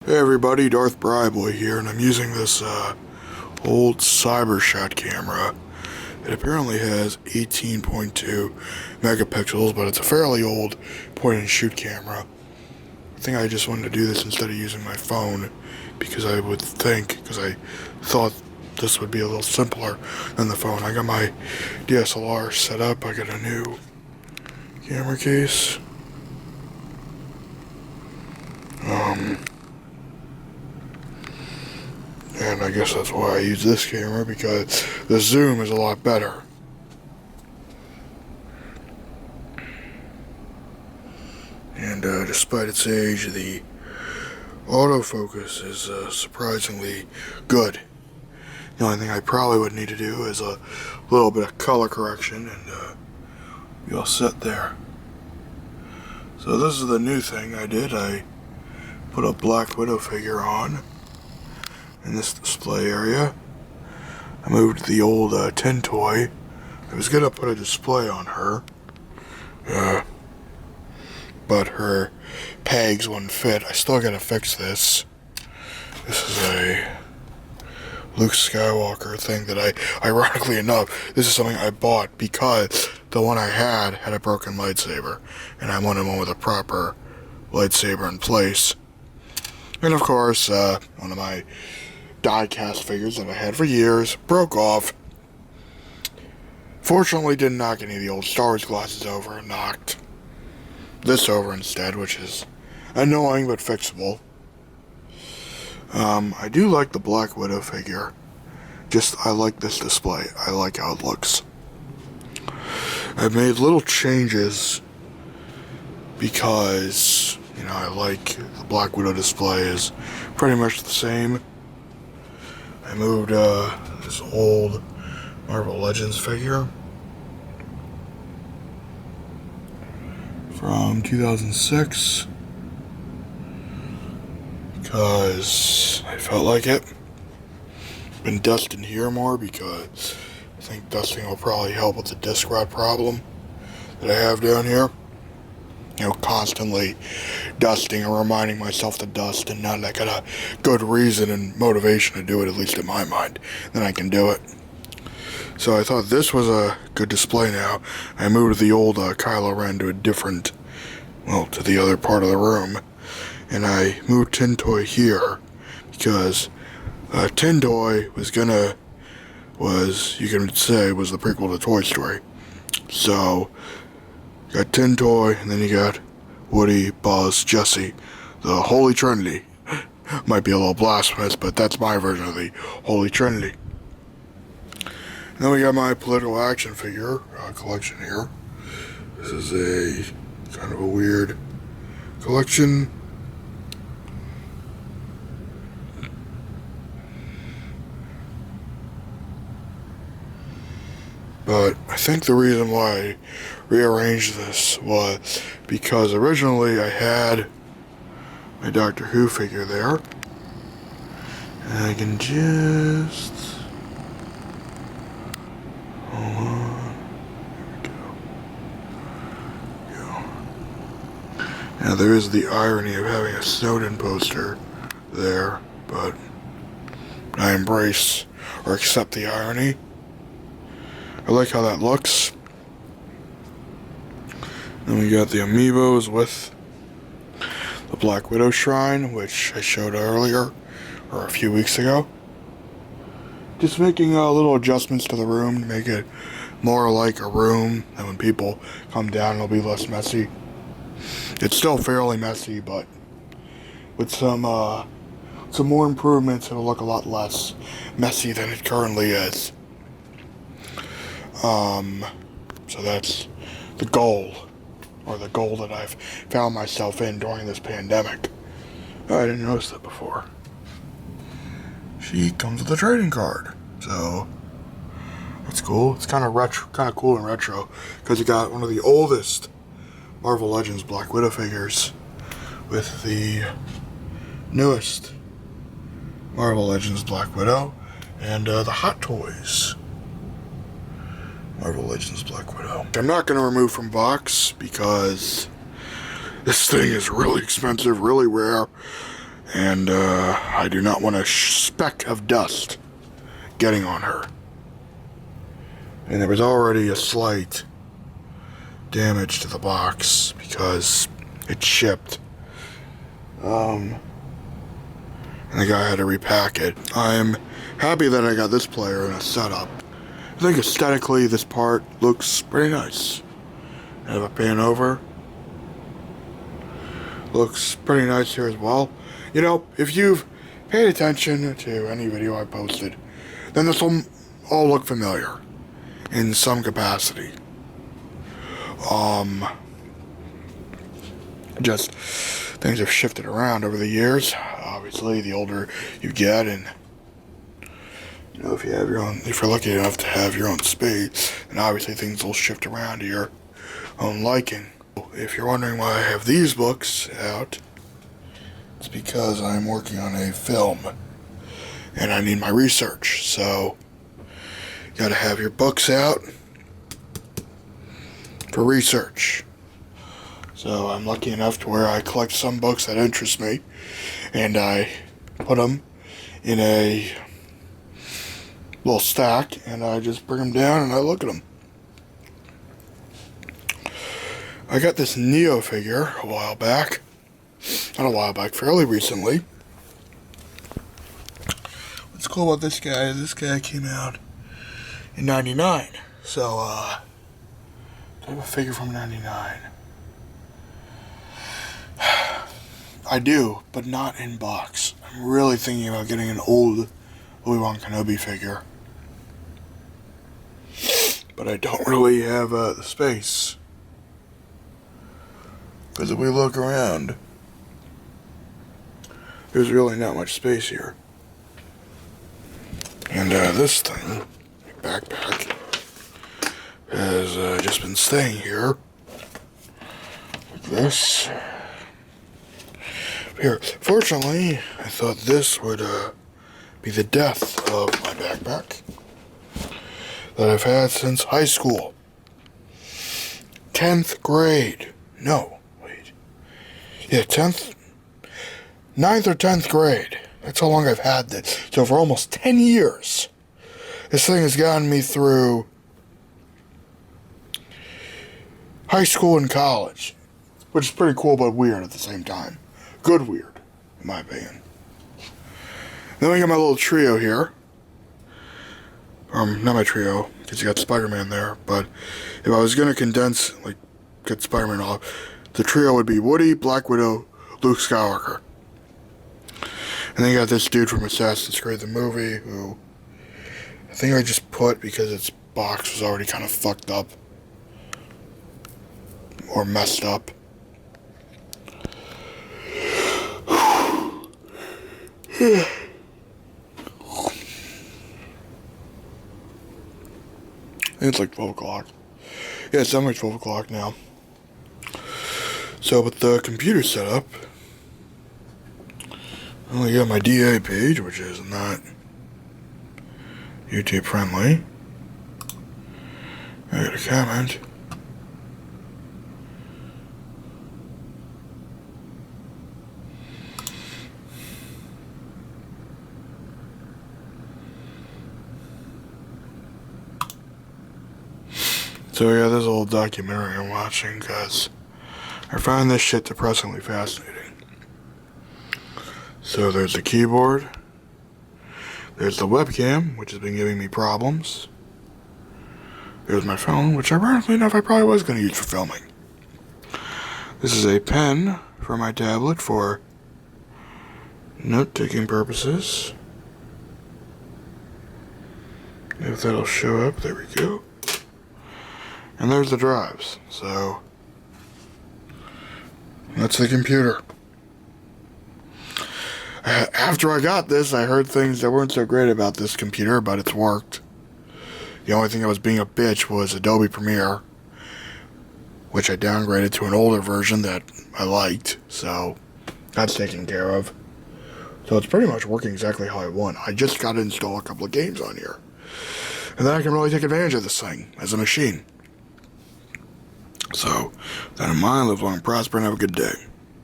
Hey everybody, Darth Bryboy here, and I'm using this old CyberShot camera. It apparently has 18.2 megapixels, but it's a fairly old point-and-shoot camera. I think I just wanted to do this instead of using my phone, because I thought this would be a little simpler than the phone. I got my DSLR set up, I got a new camera case. And I guess that's why I use this camera, because the zoom is a lot better. And despite its age, the autofocus is surprisingly good. The only thing I probably would need to do is a little bit of color correction, and be all set there. So this is the new thing I did. I put a Black Widow figure on in this display area. I moved the old tin toy. I was gonna put a display on her, but her pegs wouldn't fit. I still gotta fix this. This is a Luke Skywalker thing that ironically enough, this is something I bought because the one I had a broken lightsaber, and I wanted one with a proper lightsaber in place. And of course, one of my die-cast figures that I had for years broke off. Fortunately, didn't knock any of the old Star Wars glasses over. It knocked this over instead, which is annoying but fixable. I do like the Black Widow figure. I like this display. I like how it looks. I've made little changes because, I like the Black Widow display is pretty much the same. I moved this old Marvel Legends figure from 2006 because I felt like it. Been dusting here more because I think dusting will probably help with the disc rot problem that I have down here. Constantly dusting and reminding myself to dust, and now that I got a good reason and motivation to do it, at least in my mind, then I can do it. So I thought this was a good display now. I moved the old Kylo Ren to to the other part of the room, and I moved Tin Toy here because Tin Toy was you can say, was the prequel to Toy Story. So you got Tin Toy, and then you got Woody, Buzz, Jesse, the Holy Trinity. Might be a little blasphemous, but that's my version of the Holy Trinity. And then we got my political action figure collection here. This is a kind of a weird collection. But I think the reason why I rearranged this was because originally I had my Doctor Who figure there. And I can just... hold on. There we go. Now there is the irony of having a Snowden poster there, but I embrace or accept the irony. I like how that looks. Then we got the amiibos with the Black Widow shrine, which I showed earlier, or a few weeks ago. Just making little adjustments to the room to make it more like a room, and when people come down it'll be less messy. It's still fairly messy, but with some more improvements it'll look a lot less messy than it currently is. So that's the goal that I've found myself in during this pandemic. I didn't notice that before. She comes with a trading card, so that's cool. It's kind of cool and retro, because you got one of the oldest Marvel Legends Black Widow figures with the newest Marvel Legends Black Widow and the Hot Toys Marvel Legends Black Widow. I'm not going to remove from box because this thing is really expensive, really rare, And I do not want a speck of dust getting on her. And there was already a slight damage to the box because it shipped. And the guy had to repack it. I'm happy that I got this player in a setup. I think aesthetically this part looks pretty nice. And if I pan over, looks pretty nice here as well. You know, if you've paid attention to any video I posted, then this will all look familiar in some capacity. Just things have shifted around over the years. Obviously, the older you get, and you know, if you're lucky enough to have your own space, then obviously things will shift around to your own liking. If you're wondering why I have these books out, it's because I'm working on a film and I need my research. So you gotta have your books out for research. So I'm lucky enough to where I collect some books that interest me and I put them in a little stack and I just bring them down and I look at them. I got this Neo figure a while back. Not a while back, fairly recently. What's cool about this guy came out in 99. So, I have a figure from 99. I do, but not in box. I'm really thinking about getting an old Obi-Wan Kenobi figure. But I don't really have the space. Because if we look around, there's really not much space here. And this thing, backpack, has just been staying here. Like this. Here. Fortunately, I thought this would be the death of my backpack that I've had since high school. 10th grade. No, wait. Yeah, 9th or 10th grade. That's how long I've had this. So for almost 10 years, this thing has gotten me through high school and college, which is pretty cool but weird at the same time. Good weird, in my opinion. Then we got my little trio here. Not my trio, because you got Spider-Man there, but if I was going to condense, like, get Spider-Man off, the trio would be Woody, Black Widow, Luke Skywalker. And then you got this dude from Assassin's Creed the movie, who I think I just put because its box was already kind of fucked up. Or messed up. I think it's like 12 o'clock. Yeah, it's like 12 o'clock now. So with the computer set up, I only got my DA page, which is not YouTube friendly. I got a comment. So yeah, there's a little documentary I'm watching because I find this shit depressingly fascinating. So there's the keyboard, there's the webcam, which has been giving me problems. There's my phone, which ironically enough I probably was going to use for filming. This is a pen for my tablet for note-taking purposes. If that'll show up, there we go. And there's the drives, so that's the computer. After I got this, I heard things that weren't so great about this computer, but it's worked. The only thing that was being a bitch was Adobe Premiere, which I downgraded to an older version that I liked, so that's taken care of. So it's pretty much working exactly how I want. I just got to install a couple of games on here. And then I can really take advantage of this thing as a machine. So, with that in mind, live long and prosper and have a good day.